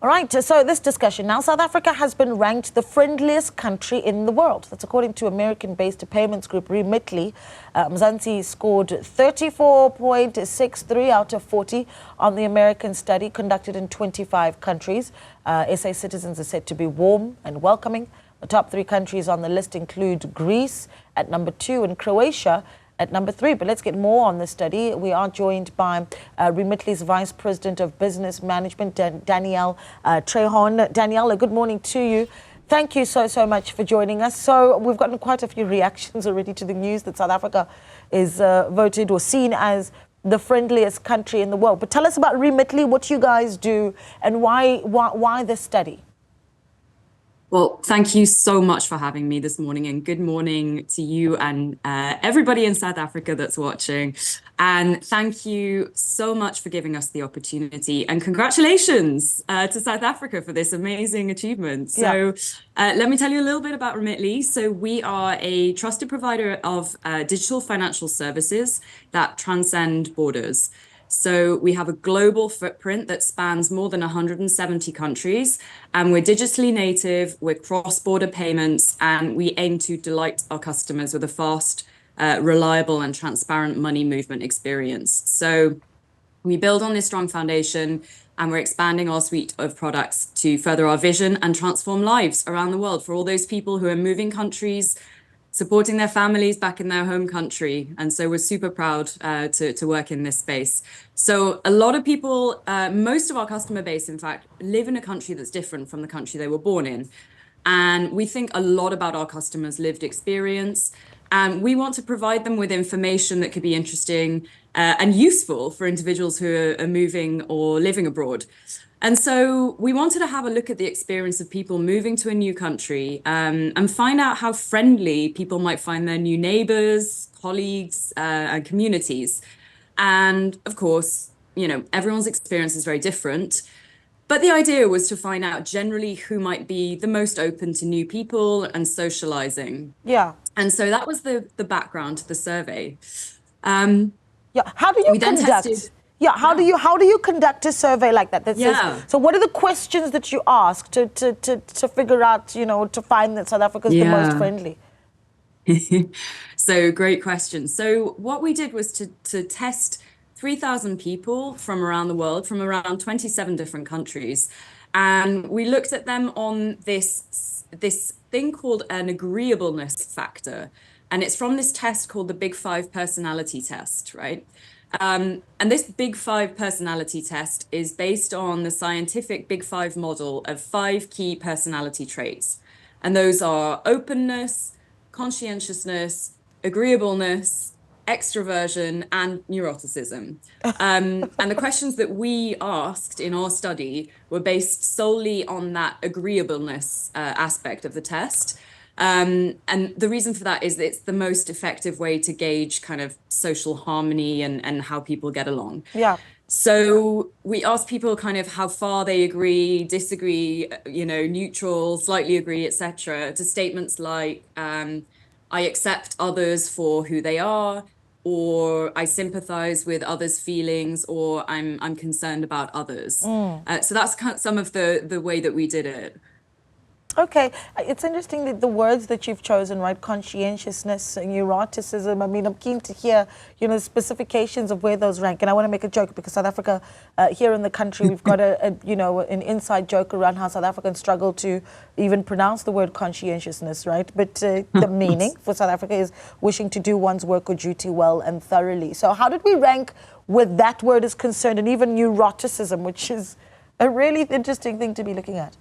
All right, so this discussion now, South Africa has been ranked the friendliest country in the world. That's according to American-based payments group Remitly. Mzansi scored 34.63 out of 40 on the American study conducted in 25 countries. SA citizens are said to be warm and welcoming. The top 3 countries on the list include Greece at number 2 and Croatia at number 3. But let's get more on this study. We are joined by Remitly's Vice President of Business Management, Danielle Treharne. Danielle, good morning to you. Thank you so much for joining us. So we've gotten quite a few reactions already to the news that South Africa is voted or seen as the friendliest country in the world. But tell us about Remitly, what you guys do, and why this study? Well, thank you so much for having me this morning, and good morning to you and everybody in South Africa that's watching. And thank you so much for giving us the opportunity, and congratulations to South Africa for this amazing achievement. So let me tell you a little bit about Remitly. So we are a trusted provider of digital financial services that transcend borders. So we have a global footprint that spans more than 170 countries, and we're digitally native, we're cross-border payments, and we aim to delight our customers with a fast, reliable and transparent money movement experience. So we build on this strong foundation, and we're expanding our suite of products to further our vision and transform lives around the world for all those people who are moving countries, supporting their families back in their home country. And so we're super proud to work in this space. So a lot of people, most of our customer base, in fact, live in a country that's different from the country they were born in. And we think a lot about our customers' lived experience. And we want to provide them with information that could be interesting and useful for individuals who are moving or living abroad. And so we wanted to have a look at the experience of people moving to a new country and find out how friendly people might find their new neighbors, colleagues, and communities. And of course, you know, everyone's experience is very different. But the idea was to find out generally who might be the most open to new people and socializing. Yeah. And so that was the background to the survey. How do you conduct? How do you conduct a survey like that? So what are the questions that you ask to figure out, you know, to find that South Africa is the most friendly? So great question. So what we did was to test 3,000 people from around the world, from around 27 different countries. And we looked at them on this thing called an agreeableness factor. And it's from this test called the Big 5 personality test, right? And this Big 5 personality test is based on the scientific Big 5 model of 5 key personality traits. And those are openness, conscientiousness, agreeableness, extroversion, and neuroticism. And the questions that we asked in our study were based solely on that agreeableness aspect of the test. And the reason for that is that it's the most effective way to gauge kind of social harmony and how people get along. Yeah. So we asked people kind of how far they agree, disagree, you know, neutral, slightly agree, etc., to statements like, I accept others for who they are, or I sympathize with others' feelings, or I'm concerned about others. So that's kind of some of the way that we did it. Okay, it's interesting that the words that you've chosen, right? Conscientiousness, neuroticism. I mean, I'm keen to hear, you know, specifications of where those rank. And I want to make a joke because South Africa, here in the country, we've got you know, an inside joke around how South Africans struggle to even pronounce the word conscientiousness, right? But the meaning for South Africa is wishing to do one's work or duty well and thoroughly. So how did we rank with that word is concerned, and even neuroticism, which is a really interesting thing to be looking at?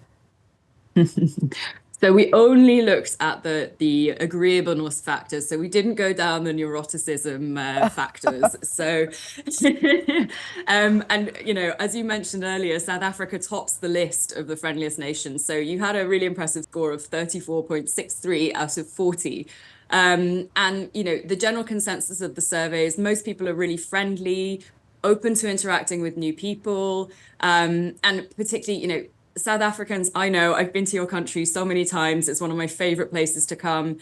So we only looked at the agreeableness factors. So we didn't go down the neuroticism factors. So, and you know, as you mentioned earlier, South Africa tops the list of the friendliest nations. So you had a really impressive score of 34.63 out of 40. And, you know, the general consensus of the survey is most people are really friendly, open to interacting with new people, and particularly, you know, South Africans, I know, I've been to your country so many times. It's one of my favorite places to come.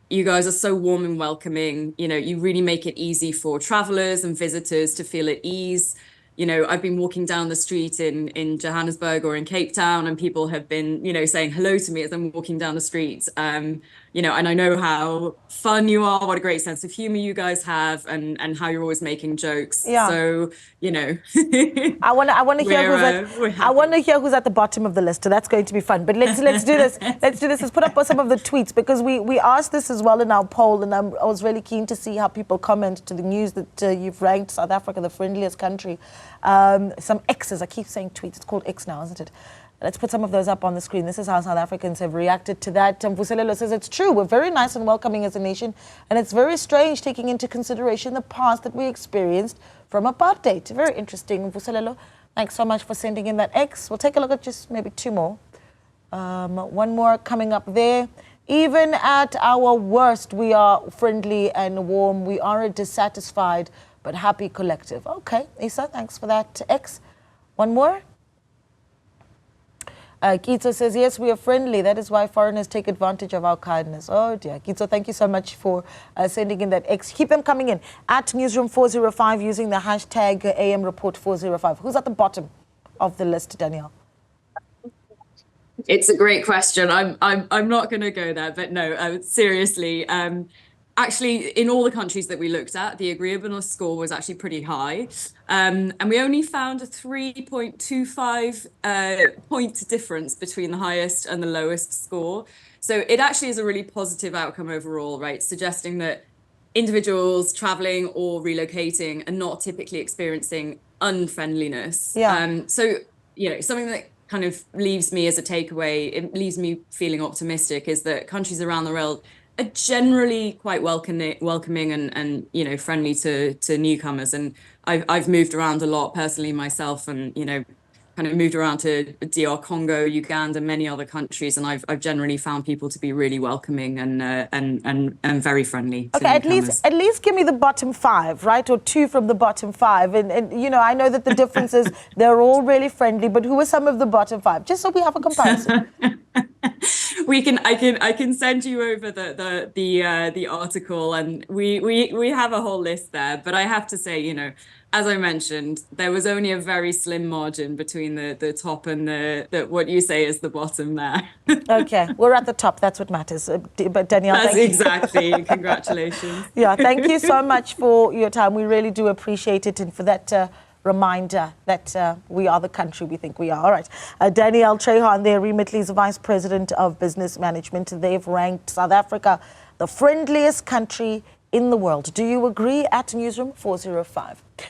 You guys are so warm and welcoming. You know, you really make it easy for travelers and visitors to feel at ease. I've been walking down the street in Johannesburg or in Cape Town, and people have been, saying hello to me as I'm walking down the street. And I know how fun you are, what a great sense of humor you guys have, and how you're always making jokes. Yeah. So, I want to hear who's at the bottom of the list. So that's going to be fun. But let's do this. Let's do this. Let's put up some of the tweets, because we asked this as well in our poll, and I was really keen to see how people comment to the news that you've ranked South Africa the friendliest country. Some X's. I keep saying tweets. It's called X now, isn't it? Let's put some of those up on the screen. This is how South Africans have reacted to that. Vuselelo says it's true. We're very nice and welcoming as a nation, and it's very strange taking into consideration the past that we experienced from apartheid. Very interesting, Vuselelo. Thanks so much for sending in that X. We'll take a look at just maybe two more. One more coming up there. Even at our worst, we are friendly and warm. We are a dissatisfied but happy collective. Okay, Isa, thanks for that X. One more. Kitso says, yes, we are friendly. That is why foreigners take advantage of our kindness. Oh, dear. Kitso, thank you so much for sending in that X. Keep them coming in at Newzroom 405 using the hashtag AM Report 405. Who's at the bottom of the list, Danielle? It's a great question. I'm not going to go there, but no, seriously. Actually, in all the countries that we looked at, the agreeableness score was actually pretty high. And we only found a 3.25 point difference between the highest and the lowest score. So it actually is a really positive outcome overall, right? Suggesting that individuals traveling or relocating are not typically experiencing unfriendliness. Yeah. So, something that kind of leaves me as a takeaway, it leaves me feeling optimistic, is that countries around the world are generally quite welcoming and friendly to newcomers. And I've moved around a lot personally myself, and kind of moved around to DR Congo, Uganda, many other countries, and I've generally found people to be really welcoming and very friendly. Okay, at least give me the bottom five, right, or two from the bottom five, and I know that the difference is they're all really friendly, but who are some of the bottom five, just so we have a comparison? I can send you over the article, and we have a whole list there. But I have to say, as I mentioned, there was only a very slim margin between the top and the what you say is the bottom there. Okay, we're at the top. That's what matters. But Danielle, that's exactly. Congratulations. Yeah, thank you so much for your time. We really do appreciate it, and for that reminder that we are the country we think we are. All right. Danielle Treharne there, Remitly's Vice President of Business Management. They've ranked South Africa the friendliest country in the world. Do you agree? At Newzroom 405.